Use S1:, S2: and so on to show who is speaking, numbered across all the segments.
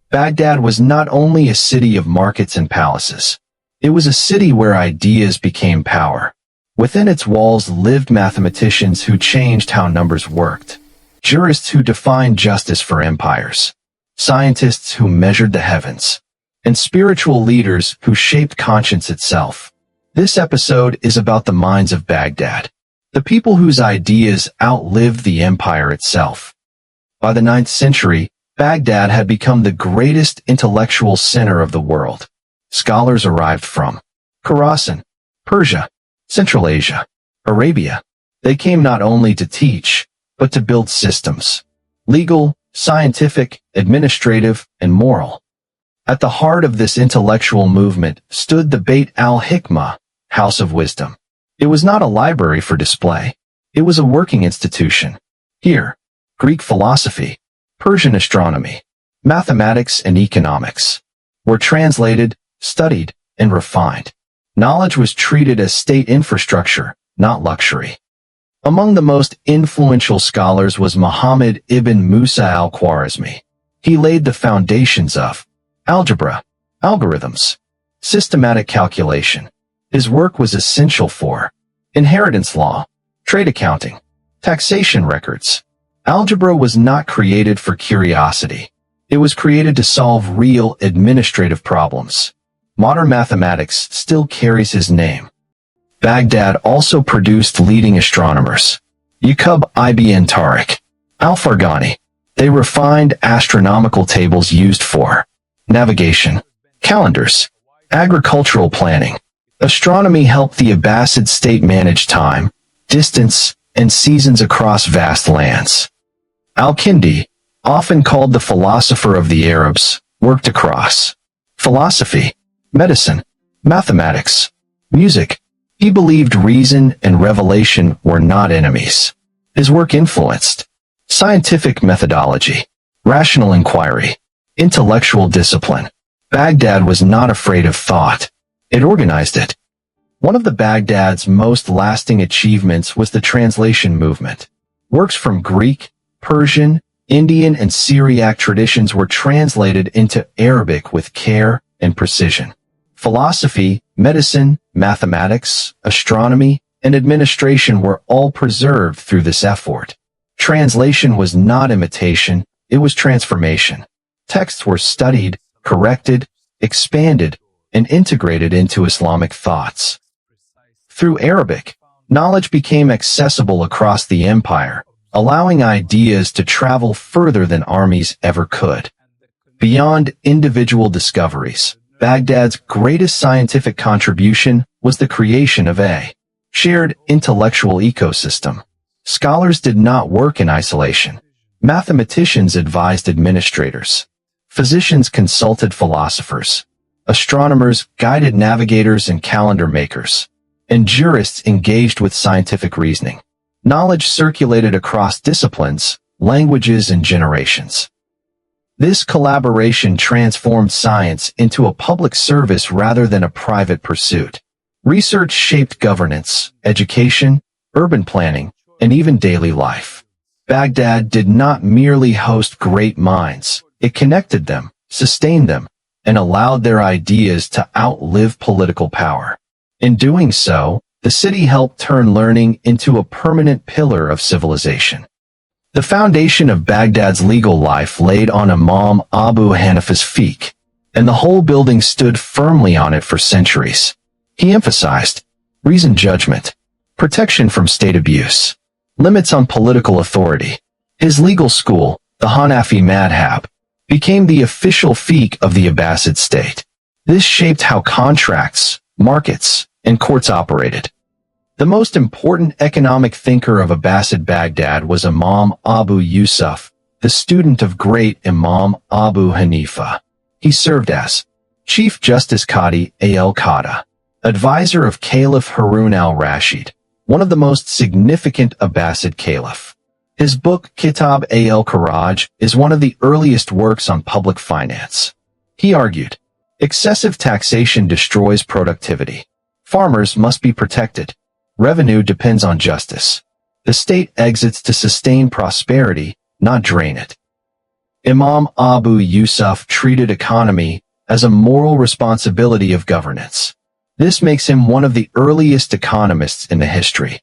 S1: Baghdad was not only a city of markets and palaces. It was a city where ideas became power. Within its walls lived mathematicians who changed how numbers worked, jurists who defined justice for empires, scientists who measured the heavens, and spiritual leaders who shaped conscience itself. This episode is about the minds of Baghdad, the people whose ideas outlived the empire itself. By the 9th century, Baghdad had become the greatest intellectual center of the world. Scholars arrived from Khorasan, Persia, Central Asia, Arabia. They came not only to teach, but to build systems, legal, scientific, administrative, and moral. At the heart of this intellectual movement stood the Bayt al-Hikma, House of Wisdom. It was not a library for display. It was a working institution. Here, Greek philosophy, Persian astronomy, mathematics, and economics were translated, studied, and refined. Knowledge was treated as state infrastructure, not luxury. Among the most influential scholars was Muhammad ibn Musa al-Khwarizmi. He laid the foundations of algebra, algorithms, systematic calculation. His work was essential for inheritance law, trade accounting, taxation records. Algebra was not created for curiosity. It was created to solve real administrative problems. Modern mathematics still carries his name. Baghdad also produced leading astronomers. Yaqub ibn Tariq, al-Farghani. They refined astronomical tables used for navigation, calendars, agricultural planning. Astronomy helped the Abbasid state manage time, distance, and seasons across vast lands. Al-Kindi, often called the philosopher of the Arabs, worked across philosophy, medicine, mathematics, music. He believed reason and revelation were not enemies. His work influenced scientific methodology, rational inquiry, intellectual discipline. Baghdad was not afraid of thought. It organized it. One of the Baghdad's most lasting achievements was the translation movement. Works from Greek, Persian, Indian, and Syriac traditions were translated into Arabic with care and precision. Philosophy, medicine, mathematics, astronomy, and administration were all preserved through this effort. Translation was not imitation, it was transformation. Texts were studied, corrected, expanded, and integrated into Islamic thoughts. Through Arabic, knowledge became accessible across the empire, allowing ideas to travel further than armies ever could. Beyond individual discoveries, Baghdad's greatest scientific contribution was the creation of a shared intellectual ecosystem. Scholars did not work in isolation. Mathematicians advised administrators. Physicians consulted philosophers. Astronomers guided navigators and calendar makers. And jurists engaged with scientific reasoning. Knowledge circulated across disciplines, languages, and generations. This collaboration transformed science into a public service rather than a private pursuit. Research shaped governance, education, urban planning, and even daily life. Baghdad did not merely host great minds, it connected them, sustained them, and allowed their ideas to outlive political power. In doing so, the city helped turn learning into a permanent pillar of civilization. The foundation of Baghdad's legal life laid on Imam Abu Hanifa's fiqh, and the whole building stood firmly on it for centuries. He emphasized reasoned judgment, protection from state abuse, limits on political authority. His legal school, the Hanafi madhab, became the official fiqh of the Abbasid state. This shaped how contracts, markets, and courts operated. The most important economic thinker of Abbasid Baghdad was Imam Abu Yusuf, the student of great Imam Abu Hanifa. He served as Chief Justice Qadi al-Qada, advisor of Caliph Harun al-Rashid, one of the most significant Abbasid caliph. His book Kitab al-Kharaj is one of the earliest works on public finance. He argued, excessive taxation destroys productivity. Farmers must be protected. Revenue depends on justice. The state exits to sustain prosperity, not drain it. Imam Abu Yusuf treated economy as a moral responsibility of governance. This makes him one of the earliest economists in the history.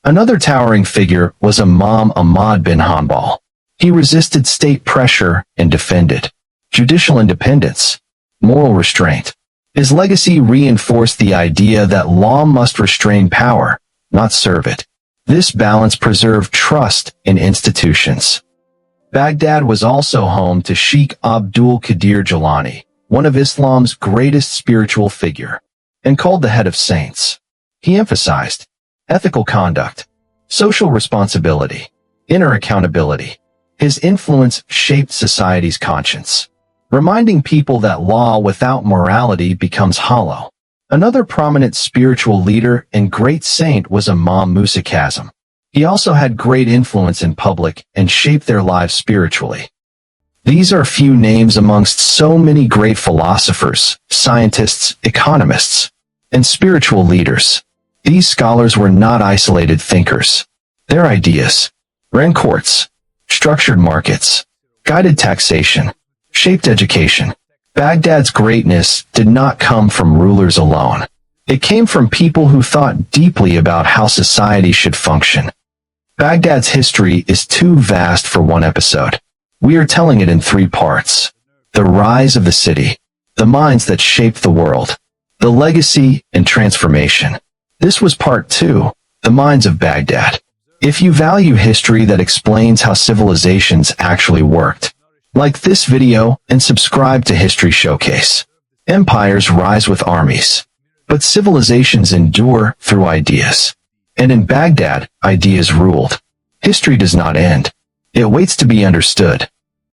S1: Another towering figure was Imam Ahmad bin Hanbal. He resisted state pressure and defended judicial independence, moral restraint. His legacy reinforced the idea that law must restrain power, not serve it. This balance preserved trust in institutions. Baghdad was also home to Sheikh Abdul Qadir Jilani, one of Islam's greatest spiritual figure, and called the head of saints. He emphasized ethical conduct, social responsibility, inner accountability. His influence shaped society's conscience, reminding people that law without morality becomes hollow. Another prominent spiritual leader and great saint was Imam Musa Kazim. He also had great influence in public and shaped their lives spiritually. These are few names amongst so many great philosophers, scientists, economists, and spiritual leaders. These scholars were not isolated thinkers. Their ideas ran courts, structured markets, guided taxation, shaped education. Baghdad's greatness did not come from rulers alone. It came from people who thought deeply about how society should function. Baghdad's history is too vast for one episode. We are telling it in 3 parts. The rise of the city, the minds that shaped the world, the legacy and transformation. This was part 2, the minds of Baghdad. If you value history that explains how civilizations actually worked, like this video and subscribe to History Showcase. Empires rise with armies, but civilizations endure through ideas. And in Baghdad, ideas ruled. History does not end. It waits to be understood.